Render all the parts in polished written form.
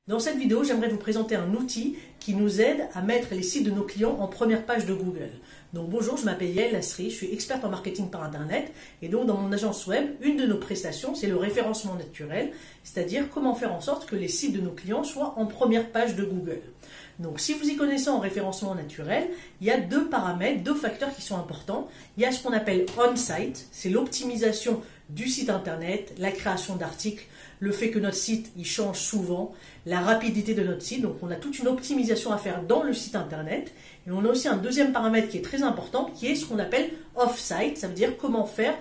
Dans cette vidéo, j'aimerais vous présenter un outil qui nous aide à mettre les sites de nos clients en première page de Google. Donc bonjour, je m'appelle Yael Lasri, je suis experte en marketing par Internet et donc dans mon agence web, une de nos prestations, c'est le référencement naturel, c'est-à-dire comment faire en sorte que les sites de nos clients soient en première page de Google. Donc si vous y connaissez en référencement naturel, il y a deux paramètres, deux facteurs qui sont importants. Il y a ce qu'on appelle on-site, c'est l'optimisation du site internet, la création d'articles, le fait que notre site il change souvent, la rapidité de notre site. Donc on a toute une optimisation à faire dans le site internet. Et on a aussi un deuxième paramètre qui est très important, qui est ce qu'on appelle off-site. Ça veut dire comment faire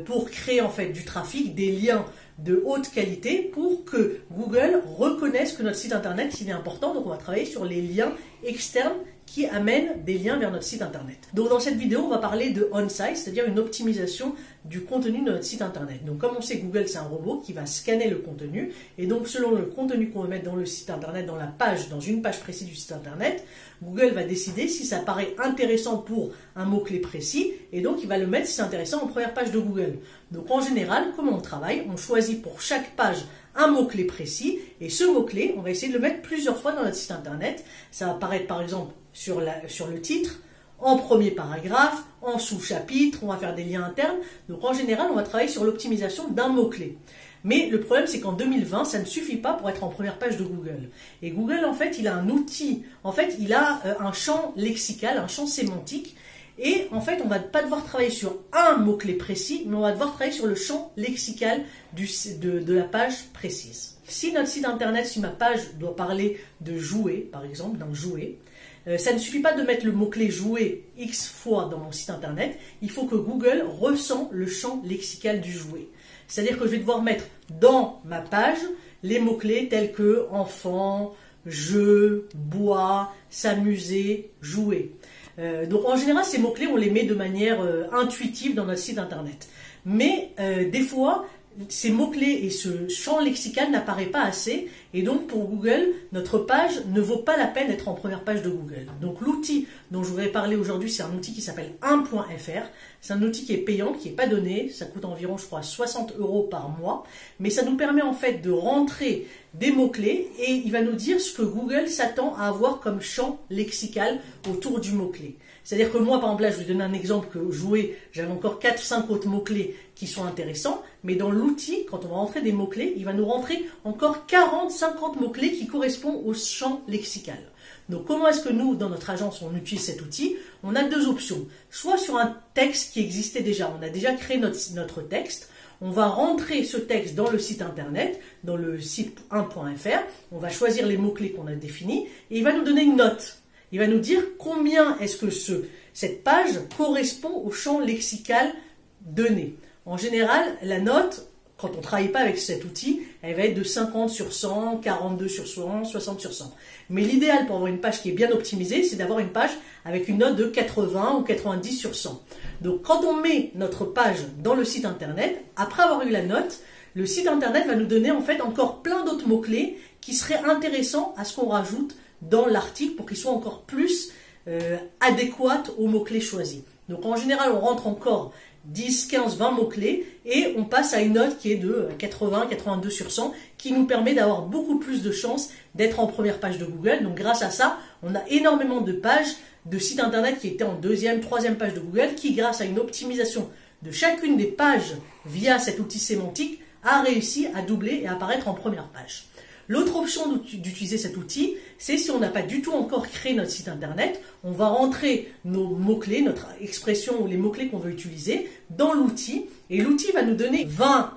pour créer en fait du trafic, des liens de haute qualité pour que Google reconnaisse que notre site internet il est important. Donc on va travailler sur les liens externes qui amènent des liens vers notre site internet. Donc dans cette vidéo, on va parler de on-site, c'est-à-dire une optimisation du contenu de notre site internet. Donc comme on sait, Google c'est un robot qui va scanner le contenu et donc selon le contenu qu'on va mettre dans le site internet, dans une page précise du site internet, Google va décider si ça paraît intéressant pour un mot-clé précis et donc il va le mettre si c'est intéressant en première page de Google. Donc en général, comment on travaille? On choisit pour chaque page un mot-clé précis et ce mot-clé, on va essayer de le mettre plusieurs fois dans notre site internet. Ça va apparaître par exemple sur le titre, en premier paragraphe, en sous-chapitre, on va faire des liens internes. Donc en général, on va travailler sur l'optimisation d'un mot-clé. Mais le problème, c'est qu'en 2020, ça ne suffit pas pour être en première page de Google. Et Google, en fait, il a un outil, en fait, il a un champ lexical, un champ sémantique. Et en fait, on ne va pas devoir travailler sur un mot-clé précis, mais on va devoir travailler sur le champ lexical de la page précise. Si notre site internet, si ma page doit parler de jouet, par exemple, d'un jouet, ça ne suffit pas de mettre le mot-clé jouet X fois dans mon site internet, il faut que Google ressent le champ lexical du jouet. C'est-à-dire que je vais devoir mettre dans ma page les mots-clés tels que enfant, jeu, bois, s'amuser, jouer. Donc en général, ces mots-clés, on les met de manière intuitive dans notre site internet. Mais des fois, ces mots-clés et ce champ lexical n'apparaît pas assez et donc pour Google, notre page ne vaut pas la peine d'être en première page de Google. Donc l'outil dont je voudrais parler aujourd'hui, c'est un outil qui s'appelle 1.fr. C'est un outil qui est payant, qui n'est pas donné. Ça coûte environ, je crois, 60 € par mois. Mais ça nous permet en fait de rentrer des mots-clés et il va nous dire ce que Google s'attend à avoir comme champ lexical autour du mot-clé. C'est-à-dire que moi, par exemple, là, je vais donner un exemple que jouer, j'avais encore 4-5 autres mots-clés qui sont intéressants, mais dans l'outil, quand on va rentrer des mots-clés, il va nous rentrer encore 40-50 mots-clés qui correspondent au champ lexical. Donc comment est-ce que nous, dans notre agence, on utilise cet outil? On a deux options. Soit sur un texte qui existait déjà, on a déjà créé notre texte, on va rentrer ce texte dans le site internet, dans le site 1.fr, on va choisir les mots-clés qu'on a définis, et il va nous donner une note. Il va nous dire combien est-ce que cette page correspond au champ lexical donné. En général, la note, quand on ne travaille pas avec cet outil, elle va être de 50 sur 100, 42 sur 100, 60 sur 100. Mais l'idéal pour avoir une page qui est bien optimisée, c'est d'avoir une page avec une note de 80 ou 90 sur 100. Donc quand on met notre page dans le site internet, après avoir eu la note, le site internet va nous donner en fait encore plein d'autres mots-clés qui seraient intéressants à ce qu'on rajoute dans l'article pour qu'ils soient encore plus adéquats aux mots-clés choisis. Donc en général, on rentre encore 10, 15, 20 mots-clés et on passe à une note qui est de 80, 82 sur 100 qui nous permet d'avoir beaucoup plus de chances d'être en première page de Google. Donc grâce à ça, on a énormément de pages de sites internet qui étaient en deuxième, troisième page de Google qui, grâce à une optimisation de chacune des pages via cet outil sémantique, a réussi à doubler et à apparaître en première page. L'autre option d'utiliser cet outil, c'est si on n'a pas du tout encore créé notre site internet, on va rentrer nos mots-clés, notre expression ou les mots-clés qu'on veut utiliser dans l'outil et l'outil va nous donner 20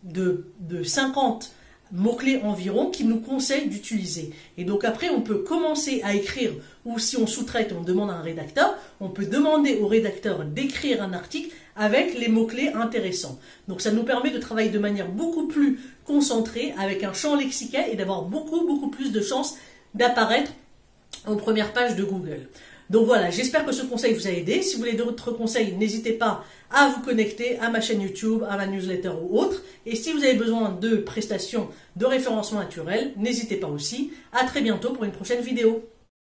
de 50 mots-clés environ qu'il nous conseille d'utiliser. Et donc après, on peut commencer à écrire ou si on sous-traite, on demande à un rédacteur, on peut demander au rédacteur d'écrire un article avec les mots-clés intéressants. Donc ça nous permet de travailler de manière beaucoup plus concentrée avec un champ lexical et d'avoir beaucoup plus de chances d'apparaître en première page de Google. Donc voilà, j'espère que ce conseil vous a aidé. Si vous voulez d'autres conseils, n'hésitez pas à vous connecter à ma chaîne YouTube, à ma newsletter ou autre. Et si vous avez besoin de prestations de référencement naturel, n'hésitez pas aussi. À très bientôt pour une prochaine vidéo.